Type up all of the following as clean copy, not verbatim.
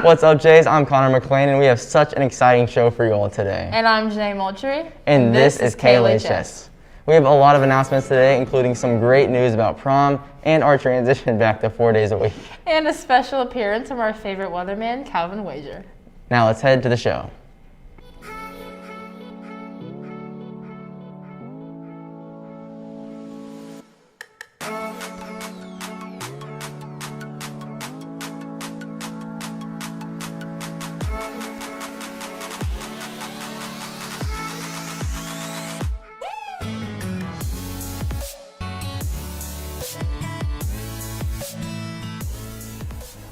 What's up, Jays? I'm Connor McLean, and we have such an exciting show for you all today. And I'm Janae Moultrie. And this is KLHS. We have a lot of announcements today, including some great news about prom and our transition back to 4 days a week. And a special appearance from our favorite weatherman, Calvin Wager. Now let's head to the show.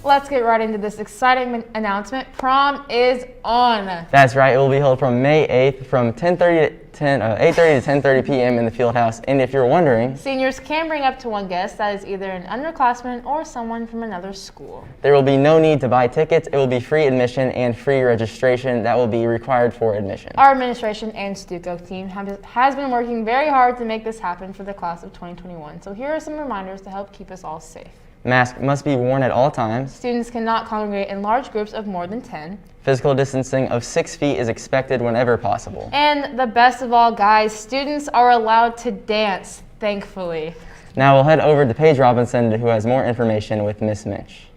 Let's get right into this exciting announcement. Prom is on. That's right. It will be held from May 8th from 8:30 to 10:30 p.m. in the Fieldhouse. And if you're wondering, seniors can bring up to one guest that is either an underclassman or someone from another school. There will be no need to buy tickets. It will be free admission and free registration that will be required for admission. Our administration and Stuco team has been working very hard to make this happen for the class of 2021. So here are some reminders to help keep us all safe. Mask must be worn at all times. Students cannot congregate in large groups of more than 10. Physical distancing of 6 feet is expected whenever possible. And the best of all, guys, students are allowed to dance, thankfully. Now we'll head over to Paige Robinson, who has more information with Miss Minch.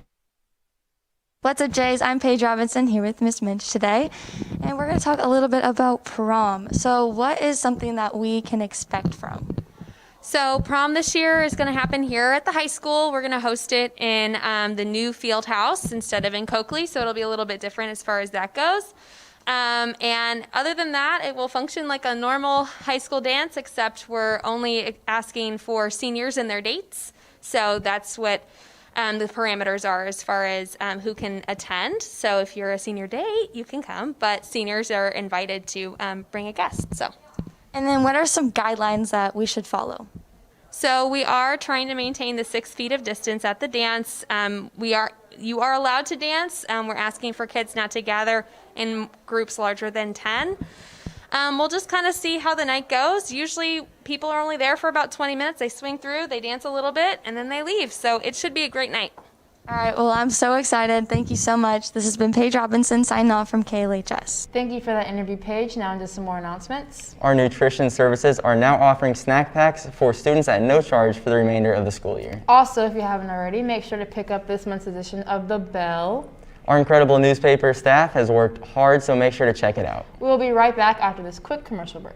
What's up, Jays? I'm Paige Robinson here with Miss Minch today, and we're going to talk a little bit about prom. So what is something that we can expect from? So prom this year is going to happen here at the high school. We're going to host it in the new field house instead of in Coakley, so it'll be a little bit different as far as that goes. And other than that, it will function like a normal high school dance, except we're only asking for seniors and their dates. So that's what the parameters are as far as who can attend. So if you're a senior date, you can come, but seniors are invited to bring a guest. And then what are some guidelines that we should follow? So we are trying to maintain the 6 feet of distance at the dance. You are allowed to dance. We're asking for kids not to gather in groups larger than 10. We'll just kind of see how the night goes. Usually people are only there for about 20 minutes. They swing through, they dance a little bit, and then they leave. So it should be a great night. All right, well, I'm so excited. Thank you so much. This has been Paige Robinson signing off from KLHS. Thank you for that interview, Paige. Now into some more announcements. Our nutrition services are now offering snack packs for students at no charge for the remainder of the school year. Also, if you haven't already, make sure to pick up this month's edition of The Bell. Our incredible newspaper staff has worked hard, so make sure to check it out. We will be right back after this quick commercial break.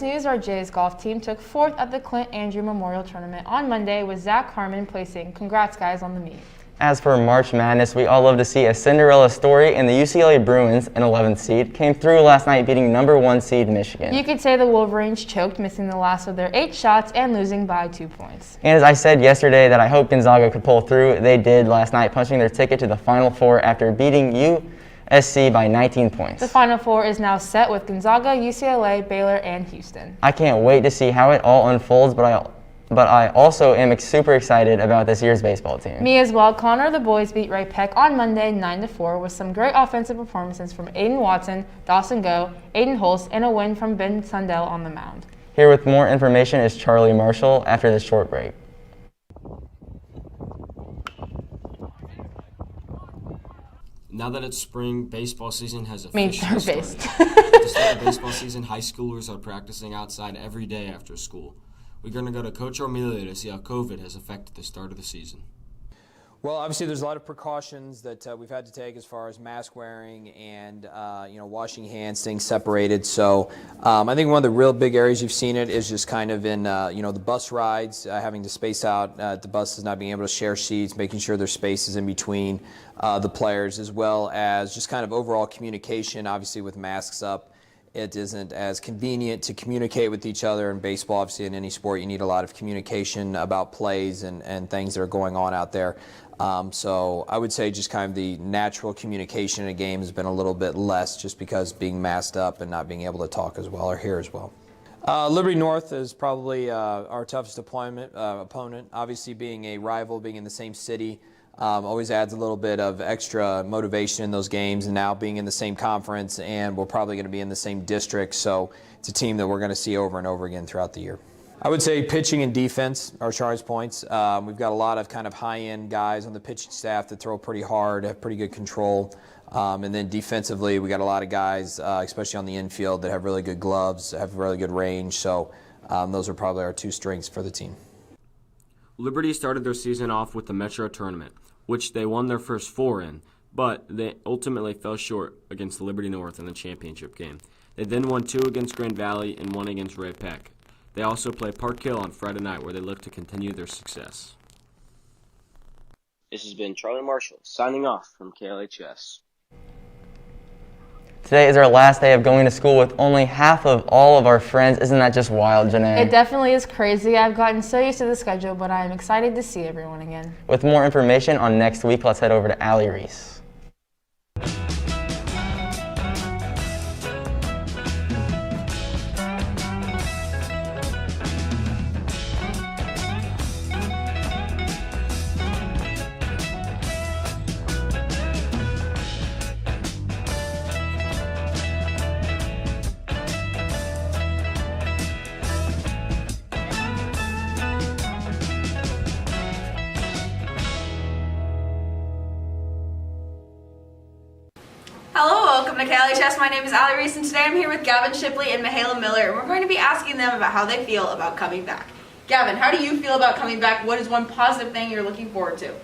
News, our Jays golf team took 4th at the Clint Andrew Memorial Tournament on Monday with Zach Harmon placing. Congrats, guys, on the meet. As for March Madness, we all love to see a Cinderella story, and the UCLA Bruins, an 11th seed, came through last night beating number 1 seed Michigan. You could say the Wolverines choked, missing the last of their 8 shots and losing by 2 points. And as I said yesterday that I hope Gonzaga could pull through, they did last night, punching their ticket to the Final Four after beating USC by 19 points. The Final Four is now set with Gonzaga, UCLA, Baylor, and Houston. I can't wait to see how it all unfolds, but I also am super excited about this year's baseball team. Me as well. Connor, the boys beat Ray Peck on Monday 9-4 with some great offensive performances from Aiden Watson, Dawson Go, Aiden Holst, and a win from Ben Sundell on the mound. Here with more information is Charlie Marshall after this short break. Now that it's spring, baseball season has officially started. Third To start the baseball season, high schoolers are practicing outside every day after school. We're going to go to Coach O'Melia to see how COVID has affected the start of the season. Well, obviously, there's a lot of precautions that we've had to take as far as mask wearing and washing hands, staying separated. So I think one of the real big areas you've seen it is just kind of in the bus rides, having to space out the buses, not being able to share seats, making sure there's spaces in between the players, as well as just kind of overall communication. Obviously, with masks up, it isn't as convenient to communicate with each other in baseball. Obviously, in any sport, you need a lot of communication about plays and things that are going on out there. So I would say just kind of the natural communication in a game has been a little bit less just because being masked up and not being able to talk as well or hear as well. Liberty North is probably our toughest opponent. Obviously, being a rival, being in the same city, always adds a little bit of extra motivation in those games. And now being in the same conference, and we're probably going to be in the same district, so it's a team that we're going to see over and over again throughout the year. I would say pitching and defense are Char's points. We've got a lot of kind of high-end guys on the pitching staff that throw pretty hard, have pretty good control. And then defensively, we got a lot of guys, especially on the infield, that have really good gloves, have really good range. So those are probably our two strengths for the team. Liberty started their season off with the Metro Tournament, which they won their first 4 in, but they ultimately fell short against Liberty North in the championship game. They then won 2 against Grand Valley and 1 against Ray Peck. They also play Park Hill on Friday night, where they look to continue their success. This has been Charlie Marshall signing off from KLHS. Today is our last day of going to school with only half of all of our friends. Isn't that just wild, Janae? It definitely is crazy. I've gotten so used to the schedule, but I am excited to see everyone again. With more information on next week, let's head over to Allie Reese. Hello, welcome to KLHS. My name is Allie Reese, and today I'm here with Gavin Shipley and Michaela Miller, and we're going to be asking them about how they feel about coming back. Gavin, how do you feel about coming back? What is one positive thing you're looking forward to?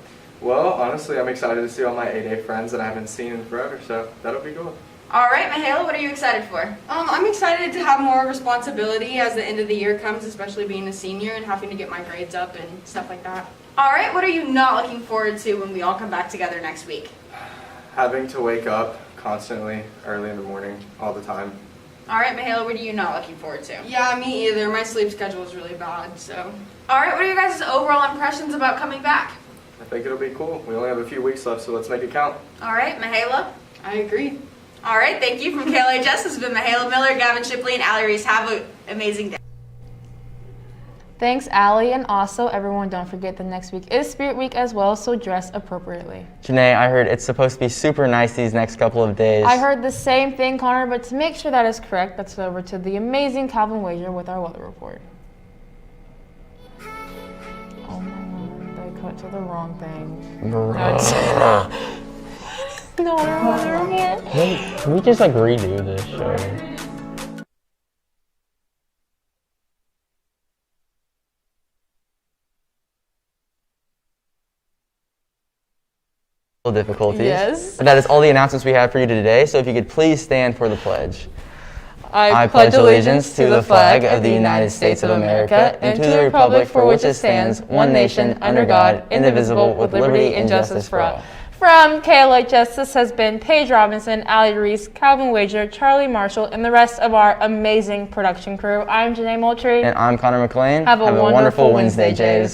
Well, honestly, I'm excited to see all my 8A friends that I haven't seen in forever, so that'll be cool. All right, Michaela, what are you excited for? I'm excited to have more responsibility as the end of the year comes, especially being a senior and having to get my grades up and stuff like that. All right, what are you not looking forward to when we all come back together next week? Having to wake up constantly early in the morning all the time. All right, Michaela, what are you not looking forward to? Yeah, me either. My sleep schedule is really bad, so. All right, what are your guys' overall impressions about coming back? I think it'll be cool. We only have a few weeks left, so let's make it count. All right, Michaela? I agree. All right, thank you from KLHS. This has been Michaela Miller, Gavin Shipley, and Allie Reese. Have an amazing day. Thanks, Allie, and also everyone, don't forget the next week is Spirit Week as well, so dress appropriately. Janae, I heard it's supposed to be super nice these next couple of days. I heard the same thing, Connor, but to make sure that is correct, let's go over to the amazing Calvin Wager with our weather report. Oh my god, I cut to the wrong thing. No, our weather report. Hey, can we just redo this show? Difficulties. Yes. But that is all the announcements we have for you today, so if you could please stand for the pledge. I pledge allegiance to the flag of the United States of America and to the republic for which it stands, one nation, under God, indivisible, with liberty and justice for all. From KLHS, this has been Paige Robinson, Allie Reese, Calvin Wager, Charlie Marshall, and the rest of our amazing production crew. I'm Janae Moultrie. And I'm Connor McLean. Have a wonderful Wednesday, Jays.